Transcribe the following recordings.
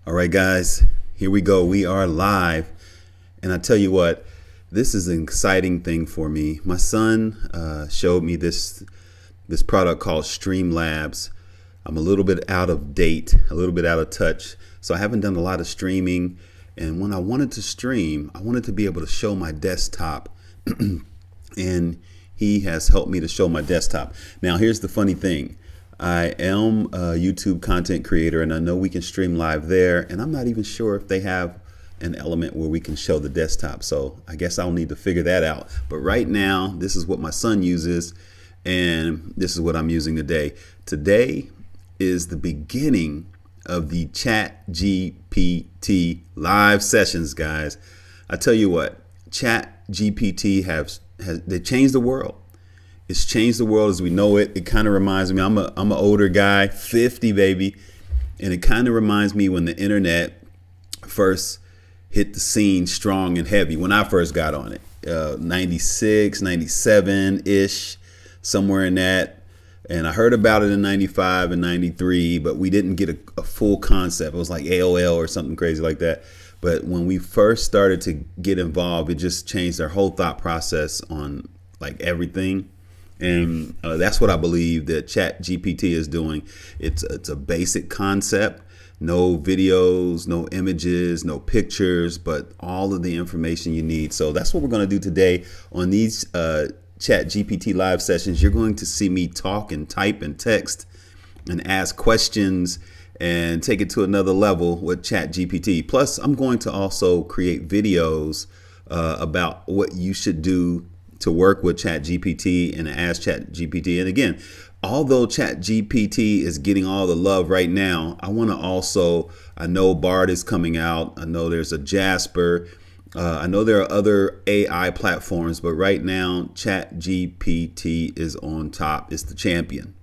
All right, guys, here we go. We are live. And I tell you what, this is an exciting thing for me. My son showed me this product called Streamlabs. I'm a little bit out of date, a little bit out of touch. So I haven't done a lot of streaming. And when I wanted to stream, I wanted to be able to show my desktop. And he has helped me to show my desktop. Now, here's the funny thing. I am a YouTube content creator, and I know we can stream live there, and I'm not even sure if they have an element where we can show the desktop. So I guess I'll need to figure that out. But right now, this is what my son uses, and this is what I'm using today. Today is the beginning of the ChatGPT live sessions, guys. I tell you what, ChatGPT they changed the world. It's changed the world as we know it. It kind of reminds me, I'm an older guy, 50, baby. And it kind of reminds me when the internet first hit the scene strong and heavy, when I first got on it, 96, 97-ish, somewhere in that. And I heard about it in 95 and 93, but we didn't get a full concept. It was like AOL or something crazy like that. But when we first started to get involved, it just changed our whole thought process on like everything. And that's what I believe that ChatGPT is doing. It's a basic concept, no videos, no images, no pictures, but all of the information you need. So that's what we're going to do today on these ChatGPT live sessions. You're going to see me talk and type and text and ask questions and take it to another level with ChatGPT. Plus, I'm going to also create videos about what you should do to work with ChatGPT and ask ChatGPT. And again, although ChatGPT is getting all the love right now, I want to also, I know Bard is coming out. I know there's a Jasper. I know there are other AI platforms, but right now ChatGPT is on top. It's the champion.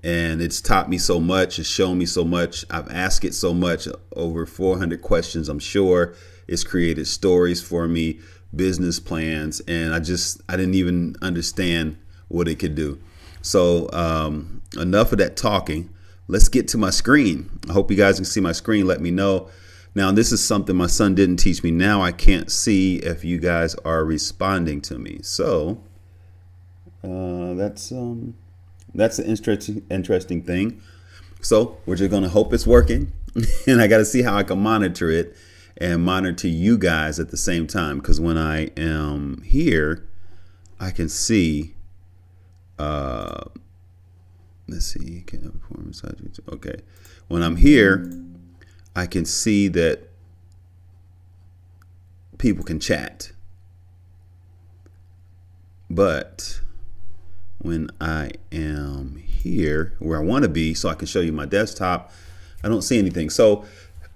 And it's taught me so much. It's shown me so much. I've asked it so much, over 400 questions, I'm sure. It's created stories for me, business plans, and I didn't even understand what it could do. So enough of that talking. Let's get to my screen. I hope you guys can see my screen. Let me know. Now, this is something my son didn't teach me. Now I can't see if you guys are responding to me. So that's an interesting thing. So we're just going to hope it's working. And I got to see how I can monitor it and monitor you guys at the same time. Because when I am here, I can see, let's see, okay. When I'm here, I can see that people can chat. But when I am here, where I want to be, so I can show you my desktop, I don't see anything. So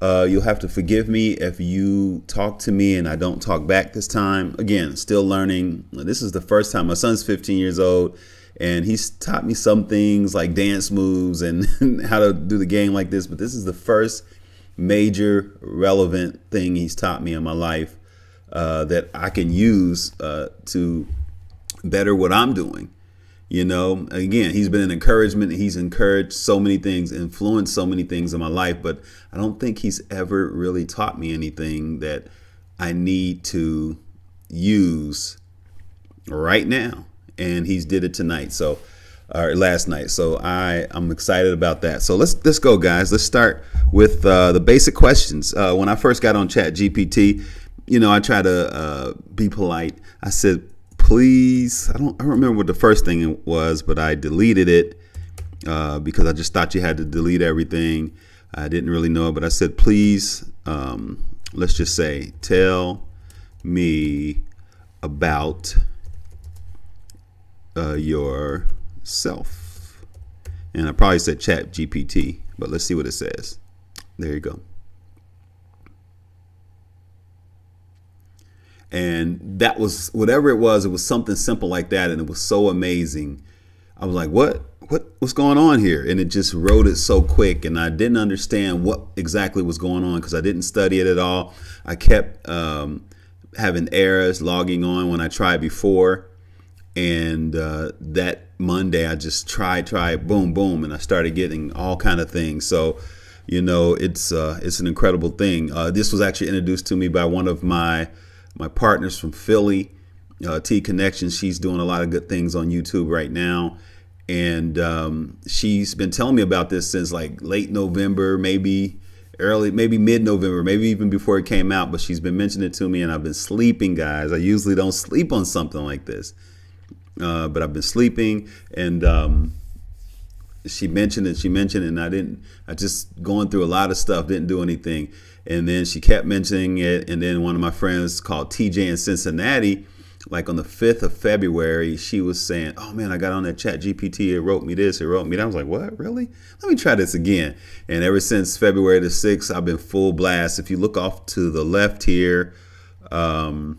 you'll have to forgive me if you talk to me and I don't talk back this time. Again, still learning. This is the first time. My son's 15 years old, and he's taught me some things like dance moves and how to do the game like this. But this is the first major relevant thing he's taught me in my life that I can use to better what I'm doing. You know, again, he's been an encouragement. He's encouraged so many things, influenced so many things in my life, but I don't think he's ever really taught me anything that I need to use right now. And he's did it tonight. So, or last night. So I'm excited about that. So let's go, guys. Let's start with the basic questions. When I first got on ChatGPT, you know, I try to be polite. I said, please, I don't remember what the first thing was, but I deleted it because I just thought you had to delete everything. I didn't really know it, but I said, please, let's just say, tell me about yourself. And I probably said ChatGPT, but let's see what it says. There you go. And that was, whatever it was something simple like that. And it was so amazing. I was like, what's going on here? And it just wrote it so quick. And I didn't understand what exactly was going on because I didn't study it at all. I kept having errors logging on when I tried before. And that Monday, I just tried, boom, boom. And I started getting all kind of things. So it's an incredible thing. This was actually introduced to me by one of my partners from Philly, T Connection. She's doing a lot of good things on YouTube right now. And she's been telling me about this since like late November, maybe mid-November, maybe even before it came out. But she's been mentioning it to me, and I've been sleeping, guys. I usually don't sleep on something like this, but I've been sleeping. And she mentioned it, and I just going through a lot of stuff, didn't do anything. And then she kept mentioning it. And then one of my friends called TJ in Cincinnati, like on the 5th of February, she was saying, oh man, I got on that ChatGPT. It wrote me this, it wrote me that. I was like, what, really? Let me try this again. And ever since February the 6th, I've been full blast. If you look off to the left here, all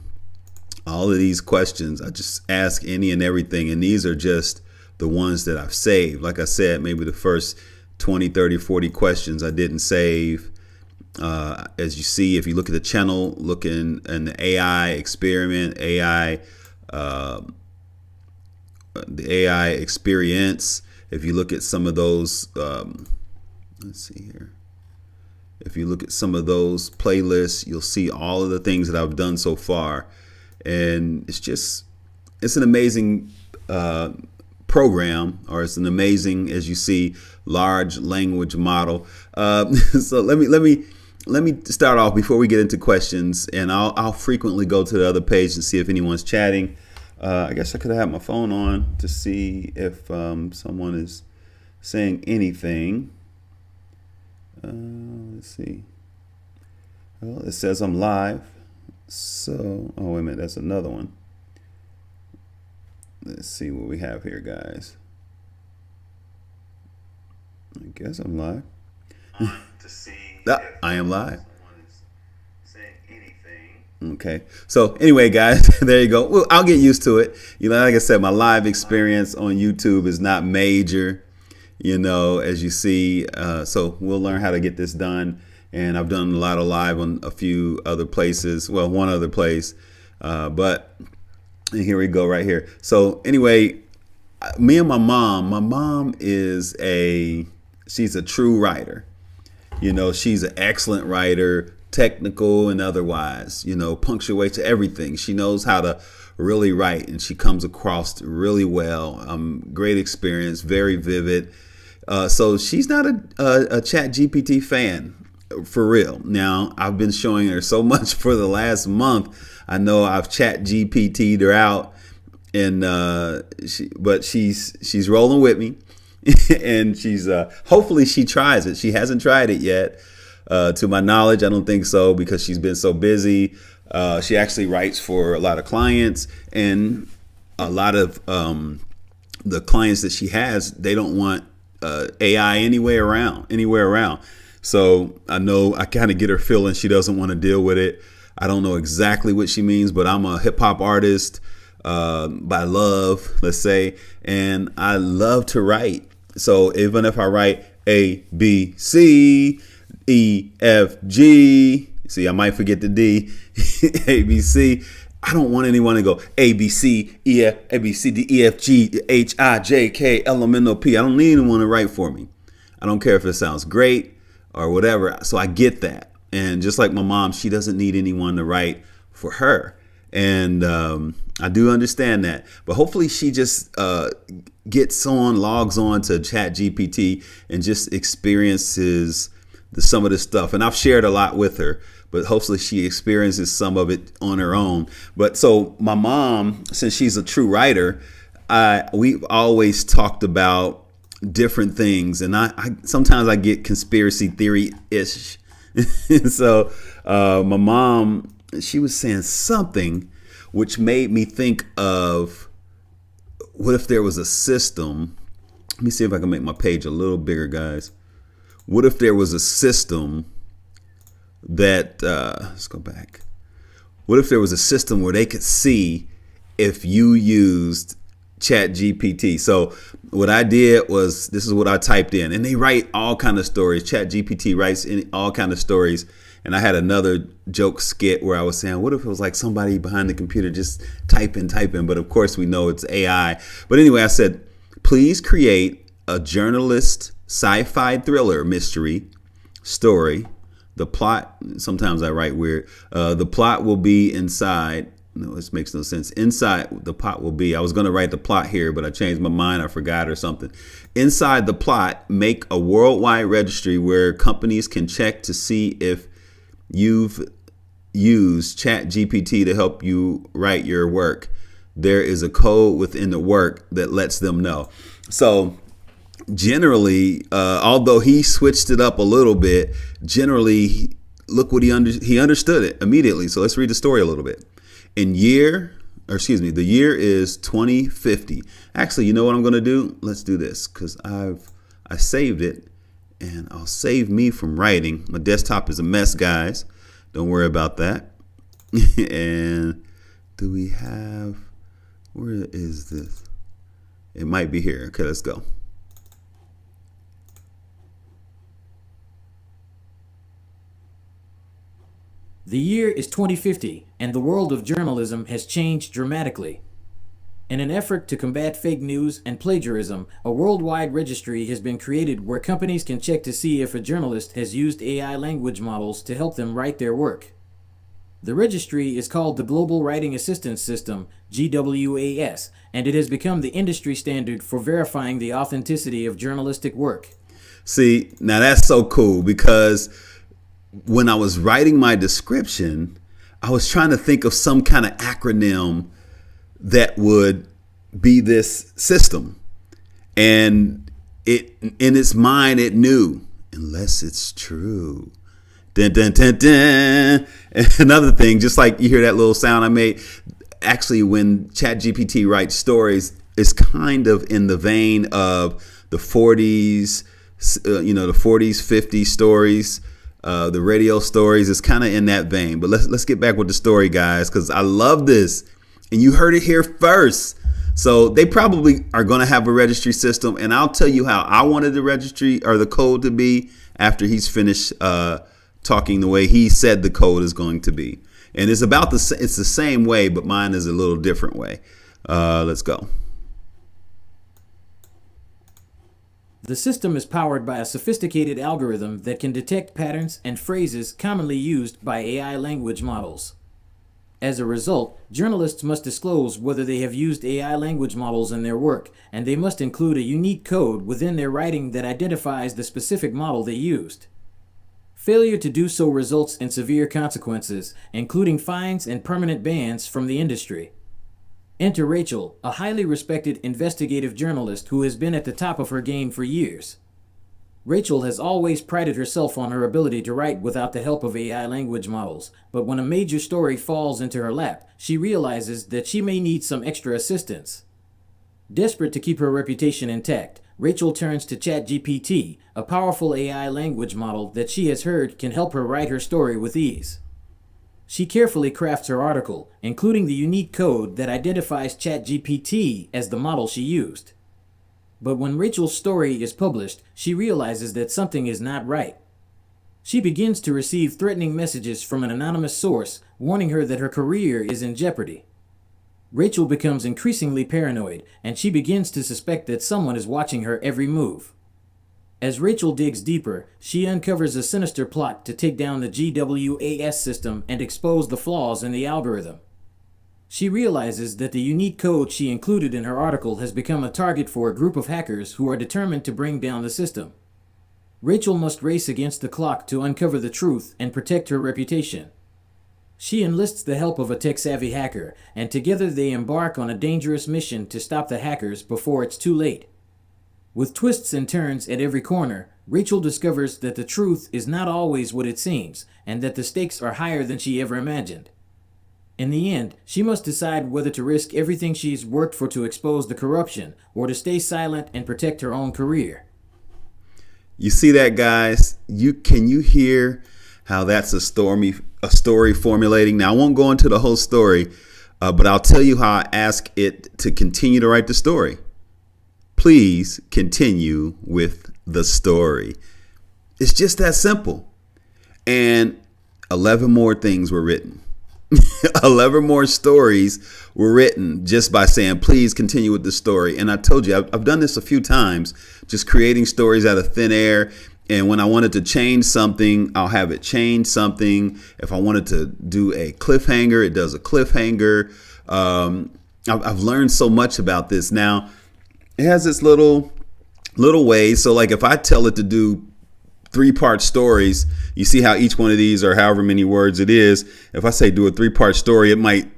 of these questions, I just ask any and everything. And these are just the ones that I've saved. Like I said, maybe the first 20, 30, 40 questions I didn't save. As you see, if you look at the channel, look in the AI experiment, the AI experience. If you look at some of those, let's see here. If you look at some of those playlists, you'll see all of the things that I've done so far. And it's an amazing program, or it's an amazing, as you see, large language model. So let me start off before we get into questions, and I'll frequently go to the other page and see if anyone's chatting. I guess I could have had my phone on to see if someone is saying anything. Let's see. Well, it says I'm live. So, oh, wait a minute. That's another one. Let's see what we have here, guys. I guess I'm live. To see I am live. Okay. So anyway, guys, there you go. Well, I'll get used to it. Like I said, my live experience on YouTube is not major, as you see. So we'll learn how to get this done. And I've done a lot of live on a few other places. Well, one other place. But here we go right here. So anyway, me and my mom is she's a true writer. She's an excellent writer, technical and otherwise, punctuates everything. She knows how to really write, and she comes across really well. Great experience, very vivid. So she's not a ChatGPT fan for real. Now, I've been showing her so much for the last month. I know I've ChatGPT'd her out, and but she's rolling with me. And she's hopefully she tries it. She hasn't tried it yet. To my knowledge, I don't think so, because she's been so busy. She actually writes for a lot of clients, and a lot of the clients that she has, they don't want AI anywhere around. So I know I kind of get her feeling she doesn't want to deal with it. I don't know exactly what she means, but I'm a hip hop artist by love, let's say, and I love to write. So even if I write A, B, C, E, F, G, see, I might forget the D, A, B, C. I don't want anyone to go A, B, C, E, F, A, B, C, D, E, F, G, H, I, J, K, L, M, N, O, P. I don't need anyone to write for me. I don't care if it sounds great or whatever. So I get that. And just like my mom, she doesn't need anyone to write for her. And I do understand that. But hopefully she just logs on to ChatGPT and just experiences some of this stuff. And I've shared a lot with her, but hopefully she experiences some of it on her own. But so my mom, since she's a true writer, we've always talked about different things. And I sometimes I get conspiracy theory-ish. So my mom, she was saying something which made me think of, what if there was a system? Let me see if I can make my page a little bigger, guys. What if there was a system that, let's go back. What if there was a system where they could see if you used ChatGPT? So what I did was, this is what I typed in, and they write all kind of stories. ChatGPT writes all kind of stories. And I had another joke skit where I was saying, what if it was like somebody behind the computer just typing? But of course we know it's AI. But anyway, I said, please create a journalist sci-fi thriller mystery story. The plot, sometimes I write weird. The plot will be inside. No, this makes no sense. Inside the plot will be. I was going to write the plot here, but I changed my mind. I forgot or something. Inside the plot, make a worldwide registry where companies can check to see if you've used ChatGPT to help you write your work. There is a code within the work that lets them know. So generally, although he switched it up a little bit, generally, look what he understood it immediately. So let's read the story a little bit. The year is 2050. Actually, you know what I'm going to do? Let's do this because I saved it, and I'll save me from writing. My desktop is a mess, guys. Don't worry about that. And do we have, where is this? It might be here. Okay, let's go. The year is 2050, and the world of journalism has changed dramatically. In an effort to combat fake news and plagiarism, a worldwide registry has been created where companies can check to see if a journalist has used AI language models to help them write their work. The registry is called the Global Writing Assistance System, GWAS, and it has become the industry standard for verifying the authenticity of journalistic work. See, now that's so cool because when I was writing my description, I was trying to think of some kind of acronym that would be this system. And it, in its mind, it knew, unless it's true. Dun, dun, dun, dun. And another thing, just like you hear that little sound I made, actually when ChatGPT writes stories, it's kind of in the vein of the 40s, the 40s, 50s stories. The radio stories is kind of in that vein. But let's get back with the story, guys, because I love this. And you heard it here first. So they probably are going to have a registry system. And I'll tell you how I wanted the registry or the code to be after he's finished talking the way he said the code is going to be. And it's it's the same way, but mine is a little different way. Let's go. The system is powered by a sophisticated algorithm that can detect patterns and phrases commonly used by AI language models. As a result, journalists must disclose whether they have used AI language models in their work, and they must include a unique code within their writing that identifies the specific model they used. Failure to do so results in severe consequences, including fines and permanent bans from the industry. Enter Rachel, a highly respected investigative journalist who has been at the top of her game for years. Rachel has always prided herself on her ability to write without the help of AI language models, but when a major story falls into her lap, she realizes that she may need some extra assistance. Desperate to keep her reputation intact, Rachel turns to ChatGPT, a powerful AI language model that she has heard can help her write her story with ease. She carefully crafts her article, including the unique code that identifies ChatGPT as the model she used. But when Rachel's story is published, she realizes that something is not right. She begins to receive threatening messages from an anonymous source, warning her that her career is in jeopardy. Rachel becomes increasingly paranoid, and she begins to suspect that someone is watching her every move. As Rachel digs deeper, she uncovers a sinister plot to take down the GWAS system and expose the flaws in the algorithm. She realizes that the unique code she included in her article has become a target for a group of hackers who are determined to bring down the system. Rachel must race against the clock to uncover the truth and protect her reputation. She enlists the help of a tech-savvy hacker, and together they embark on a dangerous mission to stop the hackers before it's too late. With twists and turns at every corner, Rachel discovers that the truth is not always what it seems, and that the stakes are higher than she ever imagined. In the end, she must decide whether to risk everything she's worked for to expose the corruption, or to stay silent and protect her own career. You see that, guys? Can you hear how that's a story formulating? Now, I won't go into the whole story, but I'll tell you how I ask it to continue to write the story. Please continue with the story. It's just that simple. And 11 more things were written. 11 more stories were written just by saying, please continue with the story. And I told you, I've done this a few times, just creating stories out of thin air. And when I wanted to change something, I'll have it change something. If I wanted to do a cliffhanger, it does a cliffhanger. I've learned so much about this. Now, it has this little ways. So like if I tell it to do 3-part stories, you see how each one of these are however many words it is. If I say do a 3-part story, it might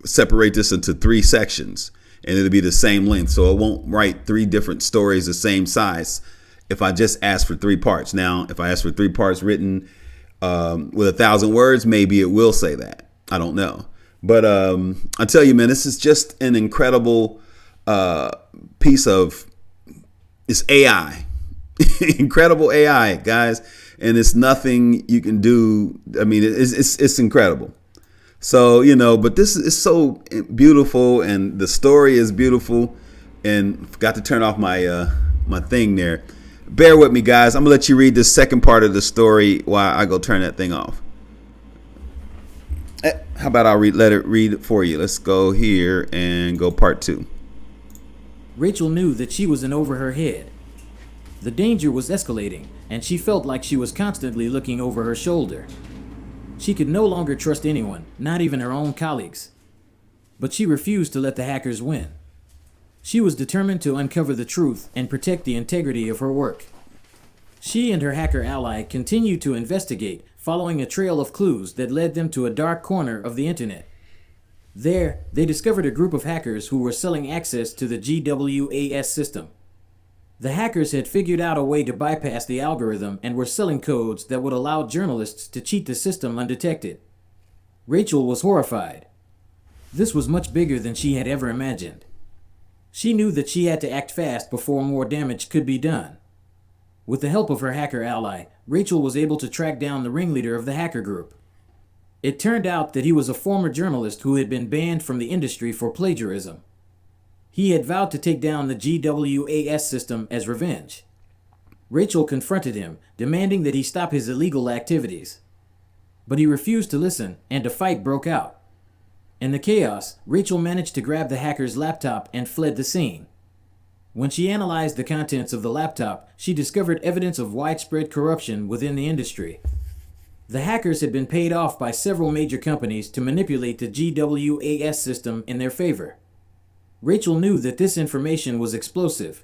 separate this into 3 sections and it'll be the same length. So it won't write 3 different stories the same size if I just ask for 3 parts. Now, if I ask for 3 parts written with 1,000 words, maybe it will say that. I don't know. But I tell you, man, this is just an incredible piece of it's AI. Incredible AI, guys. And it's nothing you can do. I mean, it's incredible. So, but this is so beautiful and the story is beautiful. And forgot to turn off my my thing there. Bear with me, guys. I'm gonna let you read the second part of the story while I go turn that thing off. How about let it read it for you? Let's go here and go part 2. Rachel knew that she was in over her head. The danger was escalating, and she felt like she was constantly looking over her shoulder. She could no longer trust anyone, not even her own colleagues. But she refused to let the hackers win. She was determined to uncover the truth and protect the integrity of her work. She and her hacker ally continued to investigate, following a trail of clues that led them to a dark corner of the internet. There, they discovered a group of hackers who were selling access to the GWAS system. The hackers had figured out a way to bypass the algorithm and were selling codes that would allow journalists to cheat the system undetected. Rachel was horrified. This was much bigger than she had ever imagined. She knew that she had to act fast before more damage could be done. With the help of her hacker ally, Rachel was able to track down the ringleader of the hacker group. It turned out that he was a former journalist who had been banned from the industry for plagiarism. He had vowed to take down the GWAS system as revenge. Rachel confronted him, demanding that he stop his illegal activities. But he refused to listen, and a fight broke out. In the chaos, Rachel managed to grab the hacker's laptop and fled the scene. When she analyzed the contents of the laptop, she discovered evidence of widespread corruption within the industry. The hackers had been paid off by several major companies to manipulate the GWAS system in their favor. Rachel knew that this information was explosive.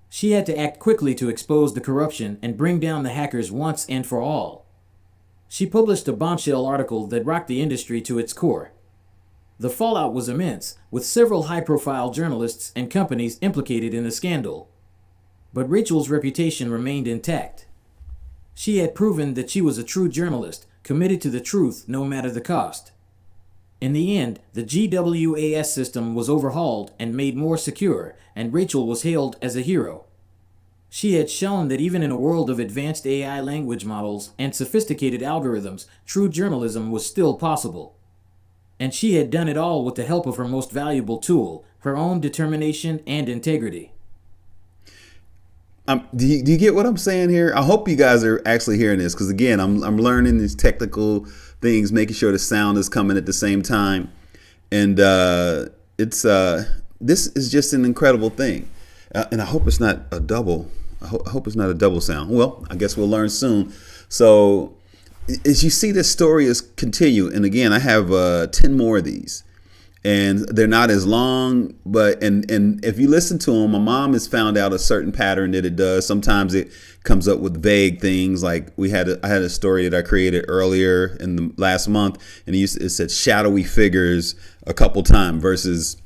She had to act quickly to expose the corruption and bring down the hackers once and for all. She published a bombshell article that rocked the industry to its core. The fallout was immense, with several high-profile journalists and companies implicated in the scandal. But Rachel's reputation remained intact. She had proven that she was a true journalist, committed to the truth no matter the cost. In the end, the GWAS system was overhauled and made more secure, and Rachel was hailed as a hero. She had shown that even in a world of advanced AI language models and sophisticated algorithms, true journalism was still possible. And she had done it all with the help of her most valuable tool, her own determination and integrity. Do you get what I'm saying here? I hope you guys are actually hearing this, because again, I'm learning these technical things, making sure the sound is coming at the same time, and this is just an incredible thing, and I hope it's not a double. I hope it's not a double sound. Well, I guess we'll learn soon. So, as you see, this story is continue, and again, I have 10 more of these. And they're not as long, but and if you listen to them, my mom has found out a certain pattern that it does. Sometimes it comes up with vague things, like I had a story that I created earlier in the last month, and it said shadowy figures a couple times versus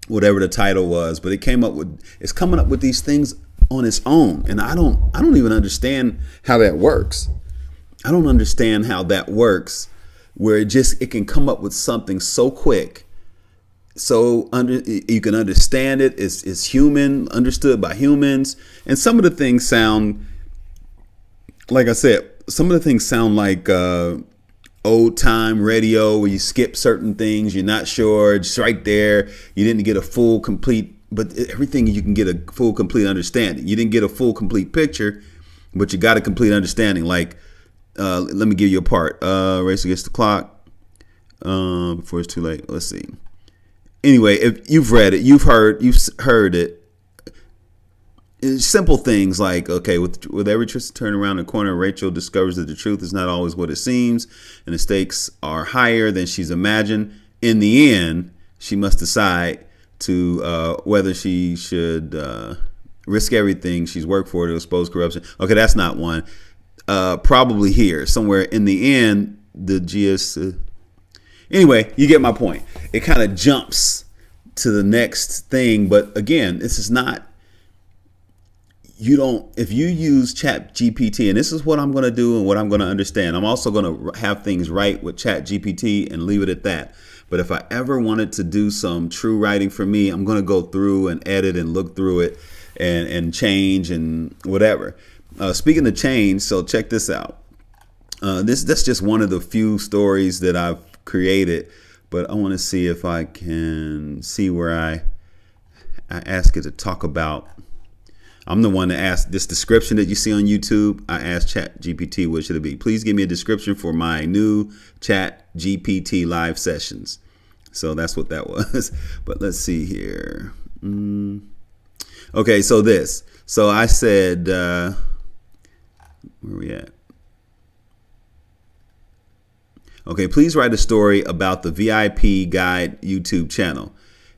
whatever the title was. But it's coming up with these things on its own, and I don't even understand how that works. I don't understand how that works, where it can come up with something so quick. So you can understand it. It's human, understood by humans. And some of the things sound, like I said, like old time radio where you skip certain things. You're not sure. Just right there. You didn't get a full, complete, but everything you can get a full, complete understanding. You didn't get a full, complete picture, but you got a complete understanding. Like, let me give you a part. Race against the clock. Before it's too late. Let's see. Anyway, if you've read it, you've heard it. simple things like, okay, with every twist and turn around the corner, Rachel discovers that the truth is not always what it seems, and the stakes are higher than she's imagined. In the end, she must decide to whether she should risk everything she's worked for to expose corruption. Okay, that's not one. Probably here somewhere. In the end, the GS. Anyway, you get my point. It kind of jumps to the next thing, but again, this is not. You don't. If you use ChatGPT, and this is what I'm going to do and what I'm going to understand. I'm also going to have things right with ChatGPT and leave it at that. But if I ever wanted to do some true writing for me, I'm going to go through and edit and look through it and change and whatever. Speaking of change, so check this out. That's just one of the few stories that I've created, but I want to see if I can see where I ask it to talk about. I'm the one that asked this description that you see on YouTube. I asked ChatGPT, what should it be? Please give me a description for my new ChatGPT live sessions. So that's what that was. But let's see here. Okay, so this. So I said, where are we at? Okay, please write a story about the VIP Guide YouTube channel.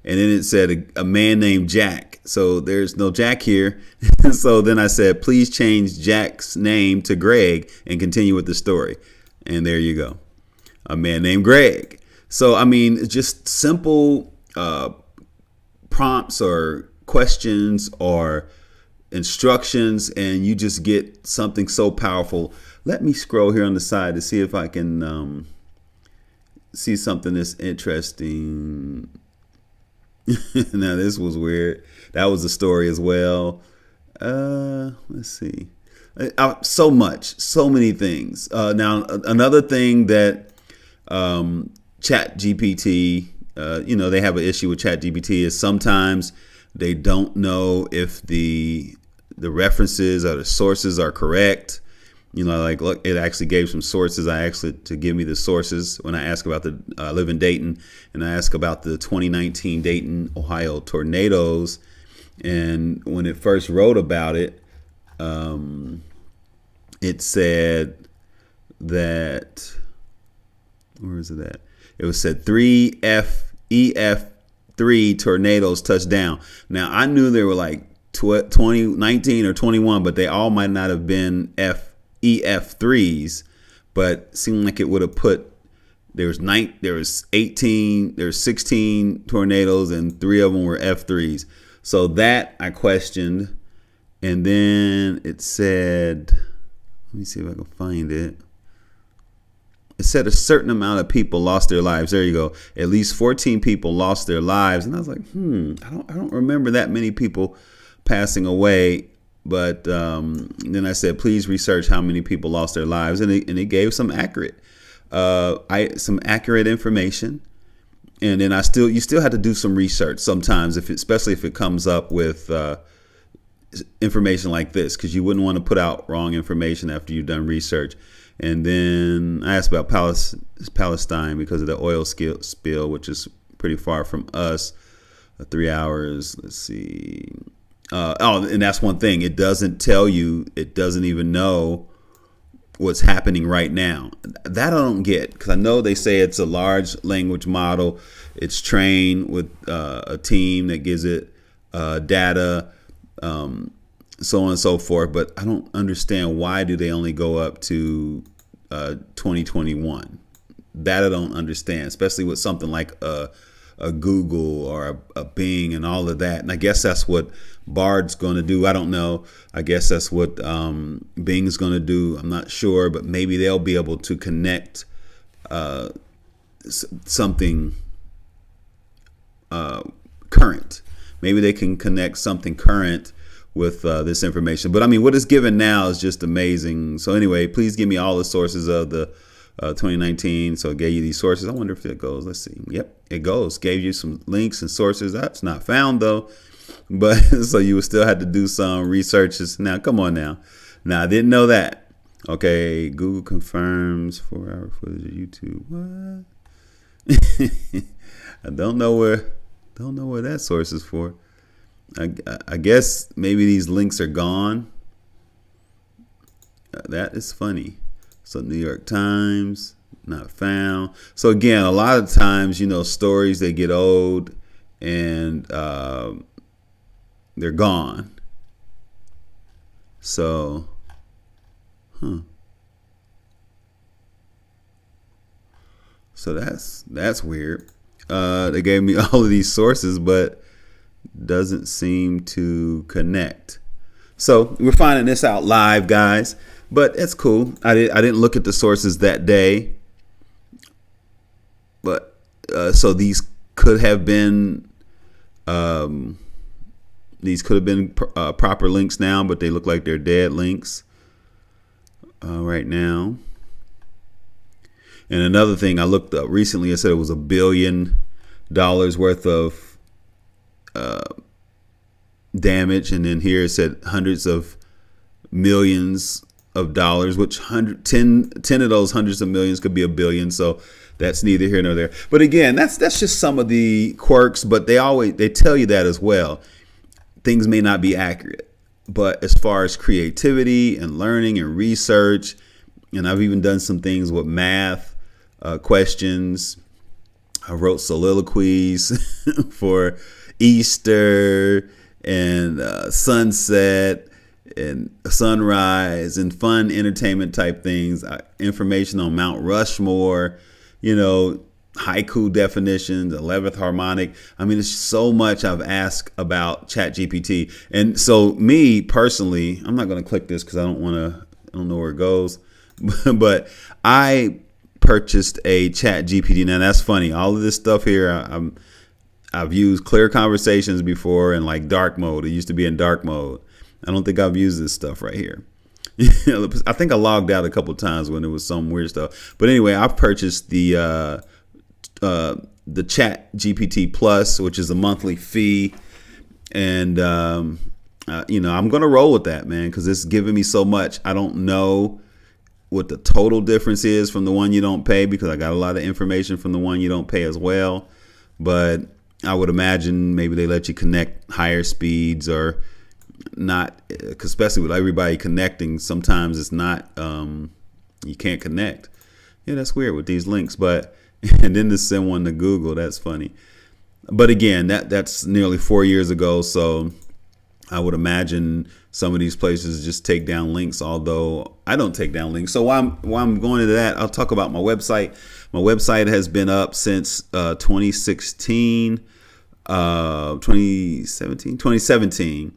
And then it said a man named Jack. So there's no Jack here. So then I said, please change Jack's name to Greg and continue with the story. And there you go. A man named Greg. So, I mean, just simple prompts or questions or instructions, and you just get something so powerful. Let me scroll here on the side to see if I can see something that's interesting. Now, this was weird. That was a story as well. Let's see. So much, so many things. Now, another thing that ChatGPT, they have an issue with ChatGPT is sometimes they don't know if the references or the sources are correct. Like, look, it actually gave some sources. I asked it to give me the sources when I asked about the live in Dayton, and I asked about the 2019 Dayton, Ohio tornadoes. And when it first wrote about it, it said that, where is it at? It was said 3 EF3 tornadoes touched down. Now, I knew there were like 2019 or 21, but they all might not have been EF3s, but seemed like it would have put there was 16 tornadoes and 3 of them were F3s. So that I questioned, and then it said, let me see if I can find it. It said a certain amount of people lost their lives. There you go. At least 14 people lost their lives, and I was like, I don't remember that many people passing away. But then I said, please research how many people lost their lives, and it gave some accurate information. And then you still had to do some research sometimes, especially if it comes up with information like this, because you wouldn't want to put out wrong information after you've done research. And then I asked about Palestine because of the oil spill, which is pretty far from us, 3 hours. Let's see. And that's one thing. It doesn't tell you. It doesn't even know what's happening right now. That I don't get, because I know they say it's a large language model. It's trained with a team that gives it data, so on and so forth. But I don't understand, why do they only go up to 2021? That I don't understand, especially with something like a Google or a Bing and all of that. And I guess that's what Bard's going to do. I don't know. I guess that's what Bing's going to do. I'm not sure, but maybe they'll be able to connect something current. Maybe they can connect something current with this information. But I mean, what is given now is just amazing. So anyway, please give me all the sources of the 2019. So it gave you these sources. I wonder if it goes. Let's see. Yep, it goes. Gave you some links and sources. That's not found though. But so you would still have to do some researches. Now, come on now. Now, I didn't know that. Okay, Google confirms 4-hour footage of YouTube. What? I don't know where that source is for. I guess maybe these links are gone. That is funny. So New York Times, not found. So again, a lot of times, stories, they get old and they're gone. So, So that's weird. They gave me all of these sources, but doesn't seem to connect. So we're finding this out live, guys. But it's cool. I didn't look at the sources that day. But so these could have been proper links now, but they look like they're dead links right now. And another thing I looked up recently, it said it was $1 billion worth of damage, and then here it said hundreds of millions of dollars, which 10 of those hundreds of millions could be $1 billion. So that's neither here nor there. But again, that's just some of the quirks, but they tell you that as well. Things may not be accurate, but as far as creativity and learning and research, and I've even done some things with math questions. I wrote soliloquies for Easter and sunset and sunrise and fun entertainment type things, information on Mount Rushmore, haiku definitions, 11th harmonic. I mean, it's so much I've asked about ChatGPT. And so me personally, I'm not going to click this because I don't know where it goes, but I purchased a ChatGPT. Now that's funny. All of this stuff here, I've used Clear Conversations before in like dark mode. It used to be in dark mode. I don't think I've used this stuff right here. I think I logged out a couple of times when it was some weird stuff. But anyway, I've purchased the ChatGPT Plus, which is a monthly fee, and I'm gonna roll with that, man, because it's giving me so much. I don't know what the total difference is from the one you don't pay, because I got a lot of information from the one you don't pay as well. But I would imagine maybe they let you connect higher speeds or not, because especially with everybody connecting, sometimes it's not, you can't connect. Yeah, that's weird with these links. But and then to send one to Google, that's funny. But again, that's nearly 4 years ago, so I would imagine some of these places just take down links, although I don't take down links. So while I'm going into that, I'll talk about my website. My website has been up since 2017,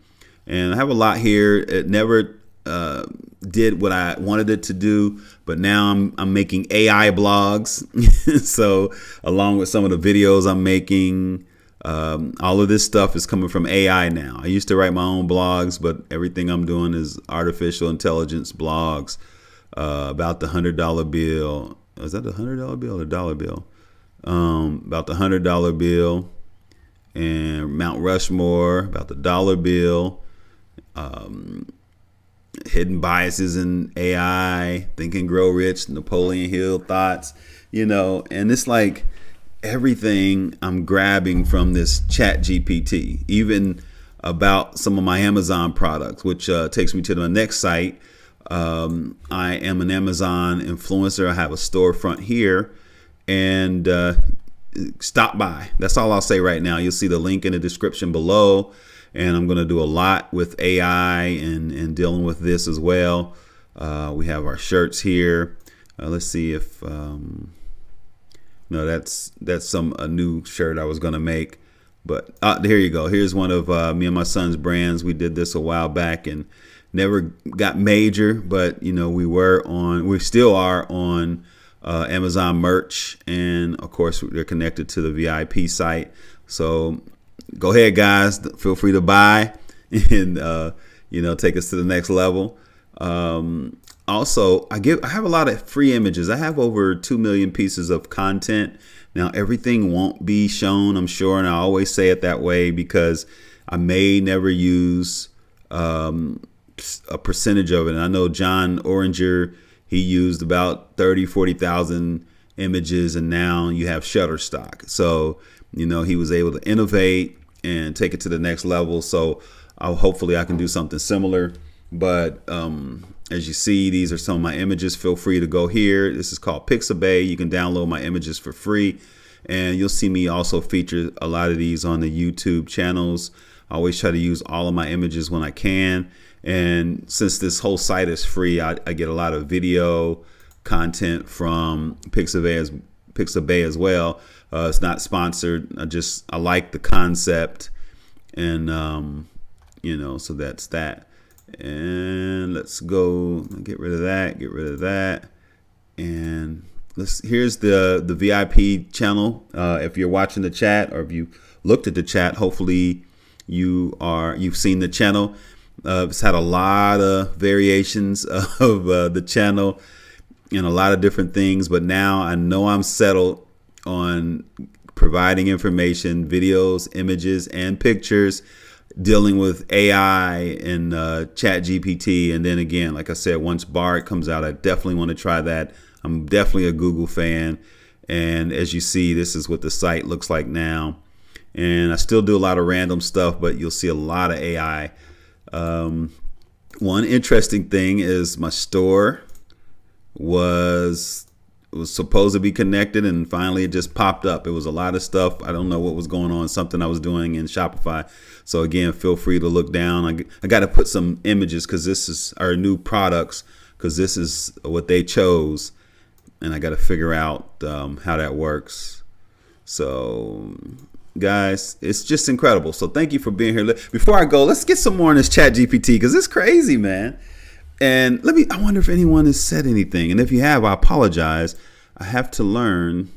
and I have a lot here. It never did what I wanted it to do, but now I'm making AI blogs. So along with some of the videos I'm making, all of this stuff is coming from AI now. I used to write my own blogs, but everything I'm doing is artificial intelligence blogs about the $100 bill. Is that the $100 bill or the dollar bill? About the $100 bill and Mount Rushmore, about the dollar bill, hidden biases in AI, Think and Grow Rich, Napoleon Hill thoughts, and it's like everything I'm grabbing from this ChatGPT, even about some of my Amazon products, which takes me to the next site. I am an Amazon influencer. I have a storefront here, and stop by. That's all I'll say right now. You'll see the link in the description below, and I'm going to do a lot with AI and dealing with this as well. We have our shirts here. Let's see if no, that's a new shirt I was going to make. But here you go. Here's one of me and my son's brands. We did this a while back and never got major, but we still are on Amazon merch, and of course they're connected to the VIP site. So go ahead, guys. Feel free to buy and take us to the next level. Also, I have a lot of free images. I have over 2 million pieces of content. Now, everything won't be shown, I'm sure, and I always say it that way because I may never use a percentage of it. And I know John Oringer, he used about 40,000 images, and now you have Shutterstock. So, he was able to innovate and take it to the next level. So hopefully I can do something similar. But as you see, these are some of my images. Feel free to go here. This is called Pixabay. You can download my images for free. And you'll see me also feature a lot of these on the YouTube channels. I always try to use all of my images when I can. And since this whole site is free, I get a lot of video content from Pixabay as well. It's not sponsored. I like the concept. And, so that's that. And let's go get rid of that. And here's the VIP channel. If you're watching the chat or if you looked at the chat, hopefully you've seen the channel. It's had a lot of variations of the channel and a lot of different things, but now I know I'm settled on providing information, videos, images, and pictures, dealing with AI and ChatGPT. And then again, like I said, once Bard comes out, I definitely want to try that. I'm definitely a Google fan. And as you see, this is what the site looks like now. And I still do a lot of random stuff, but you'll see a lot of AI. One interesting thing is my store was supposed to be connected, and finally it just popped up. It was a lot of stuff. I don't know what was going on, something I was doing in Shopify. So again, feel free to look down. I got to put some images because this is our new products, because this is what they chose, and I got to figure out how that works. So guys, it's just incredible. So thank you for being here. Before I go, let's get some more on this ChatGPT, because it's crazy, man. And I wonder if anyone has said anything. And if you have, I apologize. I have to learn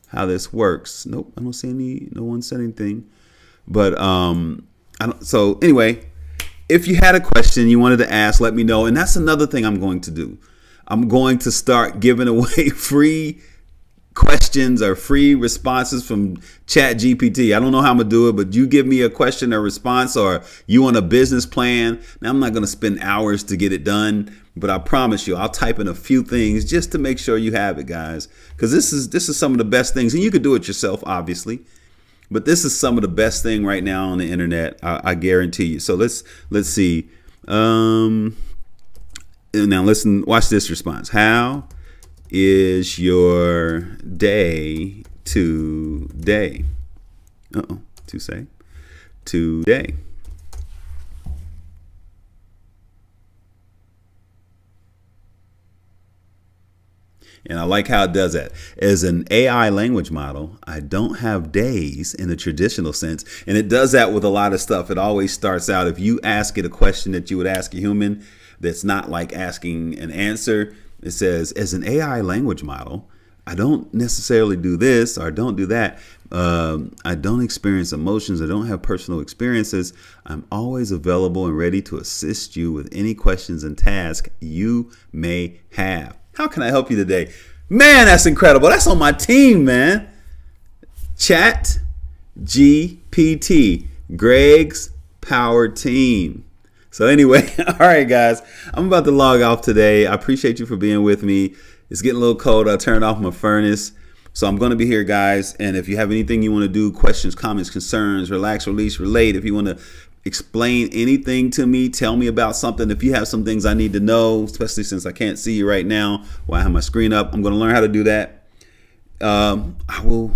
how this works. Nope, I don't see no one said anything. But so anyway, if you had a question you wanted to ask, let me know. And that's another thing I'm going to do. I'm going to start giving away free questions or free responses from ChatGPT. I don't know how I'm gonna do it, but you give me a question or response, or you want a business plan. Now, I'm not gonna spend hours to get it done, but I promise you, I'll type in a few things just to make sure you have it, guys. Because this is some of the best things, and you could do it yourself, obviously. But this is some of the best thing right now on the internet. I guarantee you. So let's see. Now listen. Watch this response. How is your day today? Today. And I like how it does that. As an AI language model, I don't have days in the traditional sense. And it does that with a lot of stuff. It always starts out, if you ask it a question that you would ask a human, that's not like asking an answer. It says, as an AI language model, I don't necessarily do this or don't do that. I don't experience emotions. I don't have personal experiences. I'm always available and ready to assist you with any questions and tasks you may have. How can I help you today? Man, that's incredible. That's on my team, man. ChatGPT, Greg's Power Team. So anyway, all right, guys, I'm about to log off today. I appreciate you for being with me. It's getting a little cold. I turned off my furnace. So I'm going to be here, guys. And if you have anything you want to do, questions, comments, concerns, relax, release, relate, if you want to explain anything to me, tell me about something. If you have some things I need to know, especially since I can't see you right now while I have my screen up, I'm going to learn how to do that. I will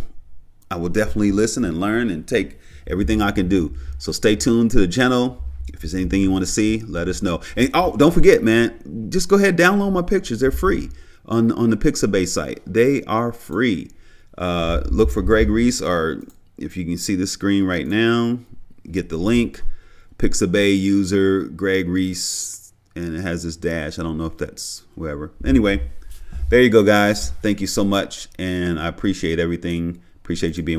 definitely listen and learn and take everything I can do. So stay tuned to the channel. If there's anything you want to see, let us know. And don't forget, man, just go ahead, download my pictures. They're free on the Pixabay site. They are free. Look for Greg Reese, or if you can see the screen right now, get the link. Pixabay user Greg Reese, and it has this dash. I don't know if that's whoever. Anyway, there you go, guys. Thank you so much, and I appreciate everything. Appreciate you being